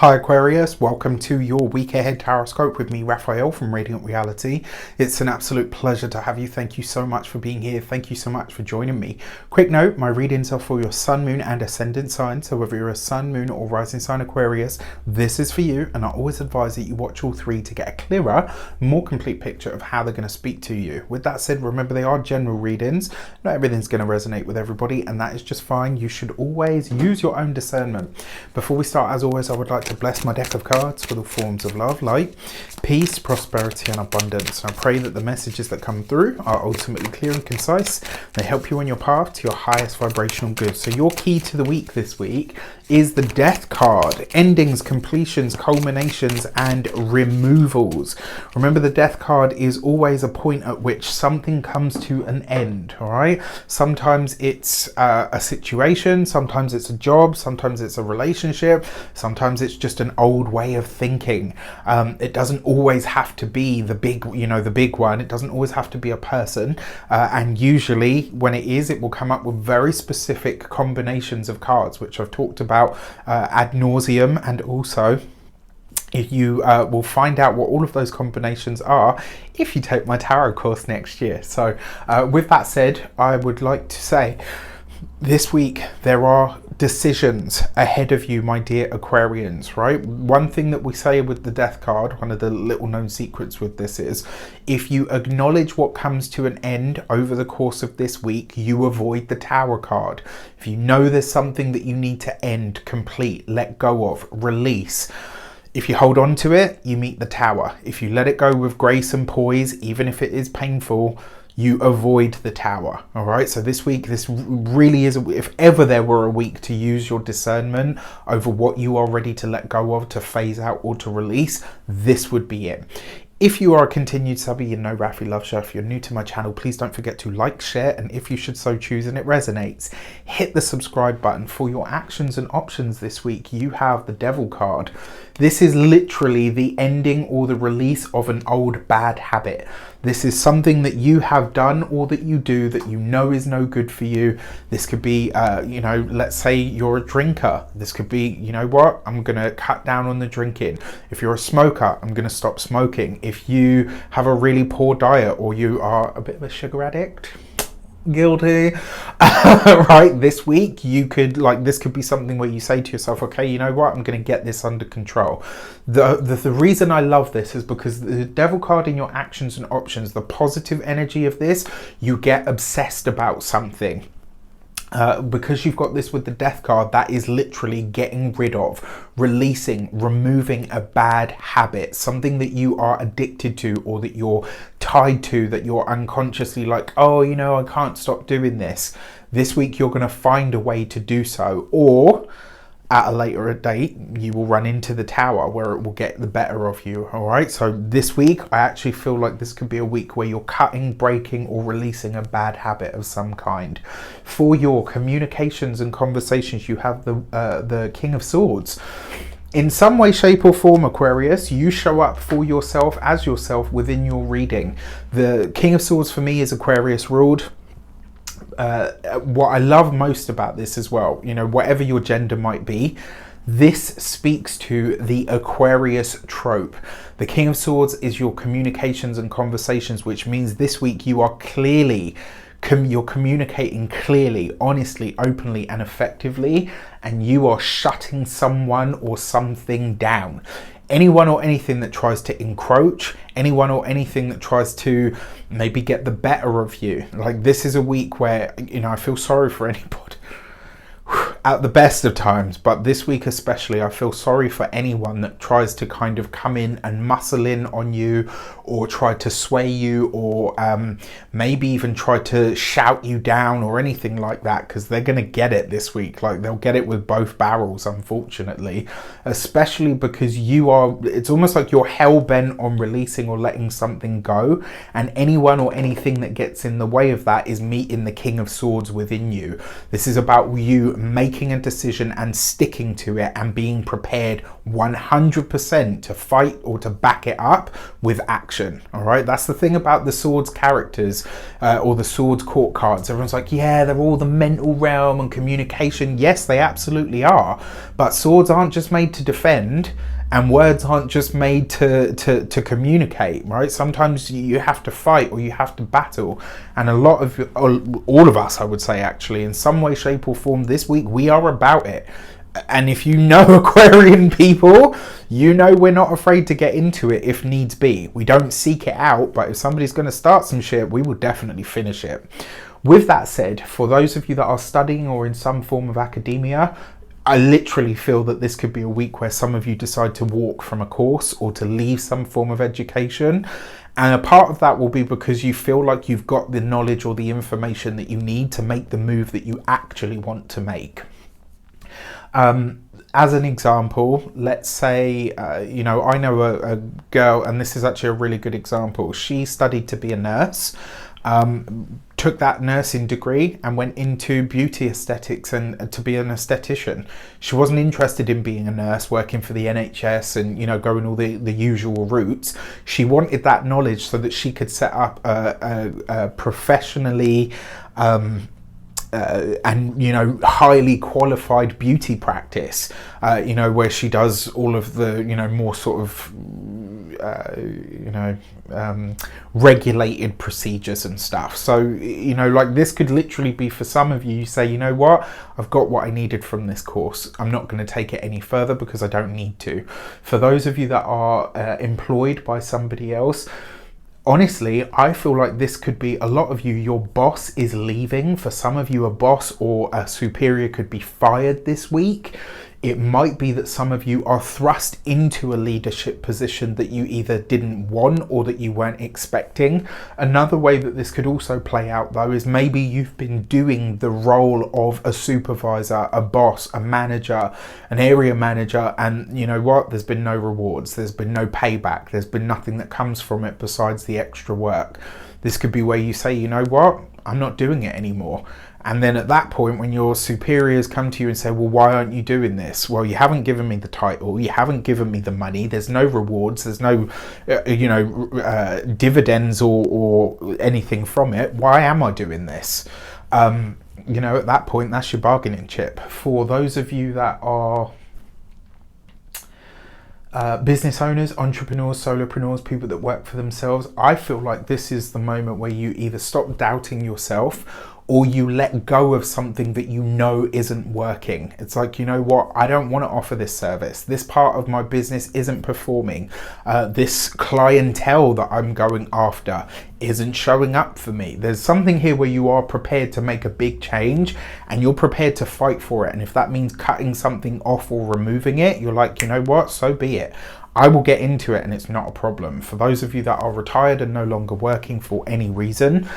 Hi Aquarius, welcome to your week ahead tarot with me, Raphael from Reydiant Reality. It's an absolute pleasure to have you. Thank you so much for being here. Thank you so much for joining me. Quick note, my readings are for your sun, moon and ascendant sign. So whether you're a sun, moon or rising sign Aquarius, this is for you. And I always advise that you watch all three to get a clearer, more complete picture of how they're going to speak to you. With that said, remember they are general readings. Not everything's going to resonate with everybody, and that is just fine. You should always use your own discernment. Before we start, as always, I would like to bless my deck of cards for the forms of love, light, peace, prosperity and abundance. And I pray that the messages that come through are ultimately clear and concise. They help you on your path to your highest vibrational good. So your key to the week this week is the Death card. Endings, completions, culminations and removals. Remember, the Death card is always a point at which something comes to an end. All right, sometimes it's a situation, sometimes it's a job, sometimes it's a relationship, sometimes it's just an old way of thinking. It doesn't always have to be the big, the big one. It doesn't always have to be a person, and usually when it is, it will come up with very specific combinations of cards, which I've talked about ad nauseum, and also you will find out what all of those combinations are if you take my tarot course next year. So with that said, I would like to say this week there are decisions ahead of you, my dear Aquarians, right? One thing that we say with the Death card, one of the little known secrets with this is, if you acknowledge what comes to an end over the course of this week, you avoid the Tower card. If you know there's something that you need to end, complete, let go of, release, if you hold on to it, you meet the Tower. If you let it go with grace and poise, even if it is painful, you avoid the Tower. All right, so this week, this really is, if ever there were a week to use your discernment over what you are ready to let go of, to phase out or to release, this would be it. If you are a continued subby, you know Raffi loves you. If you're new to my channel, please don't forget to like, share, and if you should so choose and it resonates, hit the subscribe button. For your actions and options this week, you have the Devil card. This is literally the ending or the release of an old bad habit. This is something that you have done or that you do that you know is no good for you. This could be, let's say you're a drinker. This could be, you know what, I'm going to cut down on the drinking. If you're a smoker, I'm going to stop smoking. If you have a really poor diet or you are a bit of a sugar addict, guilty, right, this week you could, this could be something where you say to yourself, okay, you know what, I'm going to get this under control. The reason I love this is because the Devil card in your actions and options, the positive energy of this, you get obsessed about something. Because you've got this with the Death card, that is literally getting rid of, releasing, removing a bad habit, something that you are addicted to or that you're tied to, that you're unconsciously like, oh, I can't stop doing this. This week you're going to find a way to do so, or at a later date, you will run into the Tower where it will get the better of you. All right. So this week, I actually feel like this could be a week where you're cutting, breaking or releasing a bad habit of some kind. For your communications and conversations, you have the King of Swords. In some way, shape or form, Aquarius, you show up for yourself as yourself within your reading. The King of Swords for me is Aquarius ruled. What I love most about this as well, whatever your gender might be, this speaks to the Aquarius trope. The King of Swords is your communications and conversations, which means this week you are clearly you're communicating clearly, honestly, openly and effectively, and you are shutting someone or something down. Anyone or anything that tries to encroach, anyone or anything that tries to maybe get the better of you. This is a week where, I feel sorry for anybody at the best of times, but this week especially, I feel sorry for anyone that tries to kind of come in and muscle in on you, or try to sway you, or maybe even try to shout you down or anything like that, because they're going to get it this week. They'll get it with both barrels, unfortunately, especially because it's almost like you're hell-bent on releasing or letting something go, and anyone or anything that gets in the way of that is meeting the King of Swords within you. This is about you making making a decision and sticking to it and being prepared 100% to fight or to back it up with action. All right, that's the thing about the Swords characters or the Swords court cards. Everyone's like, yeah, they're all the mental realm and communication. Yes, they absolutely are, but swords aren't just made to defend, and words aren't just made to communicate, right? Sometimes you have to fight or you have to battle. And all of us, I would say, actually, in some way, shape or form this week, we are about it. And if you know Aquarian people, you know we're not afraid to get into it if needs be. We don't seek it out, but if somebody's going to start some shit, we will definitely finish it. With that said, for those of you that are studying or in some form of academia, I literally feel that this could be a week where some of you decide to walk from a course or to leave some form of education. And a part of that will be because you feel like you've got the knowledge or the information that you need to make the move that you actually want to make. As an example, let's say, I know a girl, and this is actually a really good example. She studied to be a nurse. Took that nursing degree and went into beauty aesthetics and to be an esthetician. She wasn't interested in being a nurse, working for the NHS and, going all the usual routes. She wanted that knowledge so that she could set up a professionally and highly qualified beauty practice, where she does all of the more sort of regulated procedures and stuff. So like this could literally be for some of you. You say, you know what, I've got what I needed from this course. I'm not going to take it any further because I don't need to. For those of you that are employed by somebody else, honestly, I feel like this could be a lot of you. Your boss is leaving. For some of you, a boss or a superior could be fired this week. It might be that some of you are thrust into a leadership position that you either didn't want or that you weren't expecting. Another way that this could also play out, though, is maybe you've been doing the role of a supervisor, a boss, a manager, an area manager, and you know what? There's been no rewards. There's been no payback. There's been nothing that comes from it besides the extra work. This could be where you say, you know what? I'm not doing it anymore. And then at that point, when your superiors come to you and say, well, why aren't you doing this? Well, you haven't given me the title. You haven't given me the money. There's no rewards. There's no, dividends or anything from it. Why am I doing this? At that point, that's your bargaining chip. For those of you that are business owners, entrepreneurs, solopreneurs, people that work for themselves, I feel like this is the moment where you either stop doubting yourself or you let go of something that you know isn't working. It's like, you know what, I don't want to offer this service. This part of my business isn't performing. This clientele that I'm going after isn't showing up for me. There's something here where you are prepared to make a big change and you're prepared to fight for it. And if that means cutting something off or removing it, you're like, you know what, so be it. I will get into it and it's not a problem. For those of you that are retired and no longer working for any reason,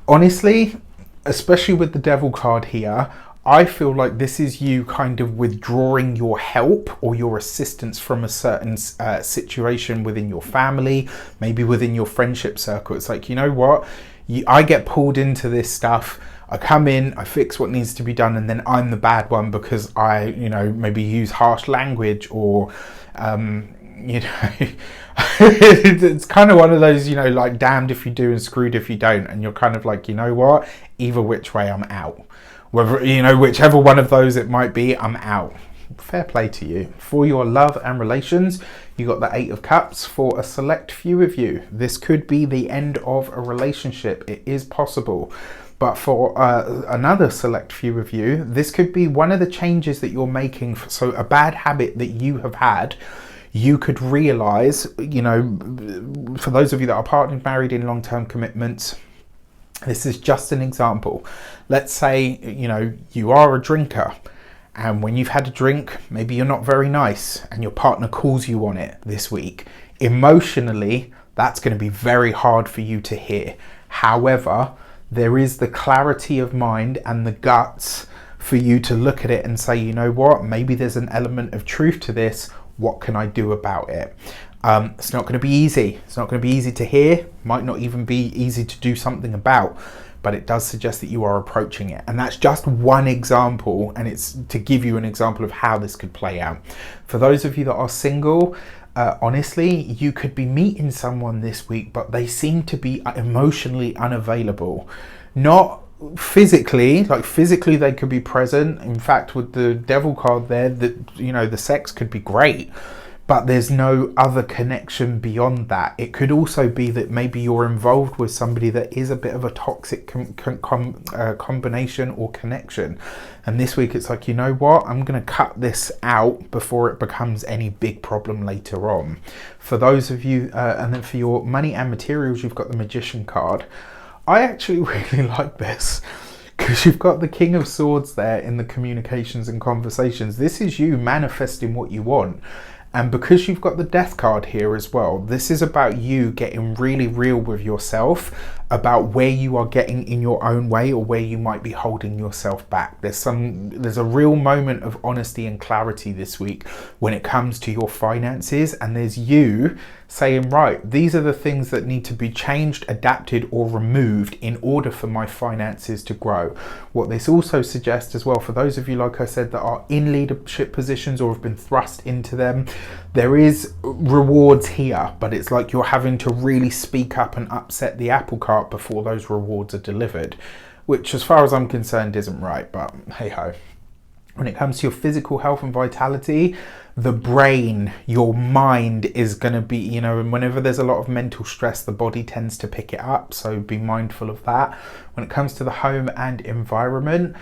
honestly, especially with the Devil card here, I feel like this is you kind of withdrawing your help or your assistance from a certain situation within your family, maybe within your friendship circle. It's like, you know what, I get pulled into this stuff. I come in, I fix what needs to be done, and then I'm the bad one because I, maybe use harsh language or, it's kind of one of those, like damned if you do and screwed if you don't. And you're kind of like, you know what, either which way I'm out. Whether, whichever one of those it might be, I'm out. Fair play to you. For your love and relations, you got the 8 of Cups. For a select few of you, this could be the end of a relationship. It is possible. But for another select few of you, this could be one of the changes that you're making. So a bad habit that you have had, you could realize, for those of you that are partnered, married, in long-term commitments, this is just an example. Let's say, you are a drinker, and when you've had a drink, maybe you're not very nice and your partner calls you on it this week. Emotionally, that's going to be very hard for you to hear. However, there is the clarity of mind and the guts for you to look at it and say, you know what, maybe there's an element of truth to this. What can I do about it? It's not going to be easy. It's not going to be easy to hear. Might not even be easy to do something about. but it does suggest that you are approaching it. And that's just one example, and it's to give you an example of how this could play out. For those of you that are single, honestly, you could be meeting someone this week, but they seem to be emotionally unavailable. Not physically, like physically they could be present. In fact, with the Devil card there, the sex could be great, but there's no other connection beyond that. It could also be that maybe you're involved with somebody that is a bit of a toxic combination or connection. And this week it's like, you know what? I'm going to cut this out before it becomes any big problem later on. For those of you, and then for your money and materials, you've got the Magician card. I actually really like this because you've got the King of Swords there in the communications and conversations. This is you manifesting what you want. And because you've got the Death card here as well, this is about you getting really real with yourself about where you are getting in your own way or where you might be holding yourself back. There's a real moment of honesty and clarity this week when it comes to your finances, and there's you saying, right, these are the things that need to be changed, adapted, or removed in order for my finances to grow. What this also suggests as well, for those of you, like I said, that are in leadership positions or have been thrust into them, there is rewards here, but it's like you're having to really speak up and upset the apple cart before those rewards are delivered, which as far as I'm concerned isn't right, but hey ho. When it comes to your physical health and vitality, the brain, your mind is going to be, and whenever there's a lot of mental stress, the body tends to pick it up. So be mindful of that. When it comes to the home and environment,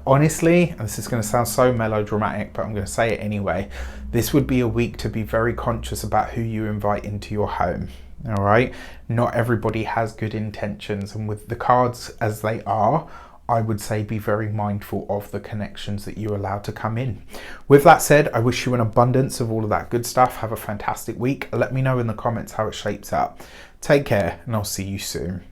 honestly, and this is going to sound so melodramatic, but I'm going to say it anyway. This would be a week to be very conscious about who you invite into your home. All right. Not everybody has good intentions. And with the cards as they are, I would say be very mindful of the connections that you allow to come in. With that said, I wish you an abundance of all of that good stuff. Have a fantastic week. Let me know in the comments how it shapes up. Take care, and I'll see you soon.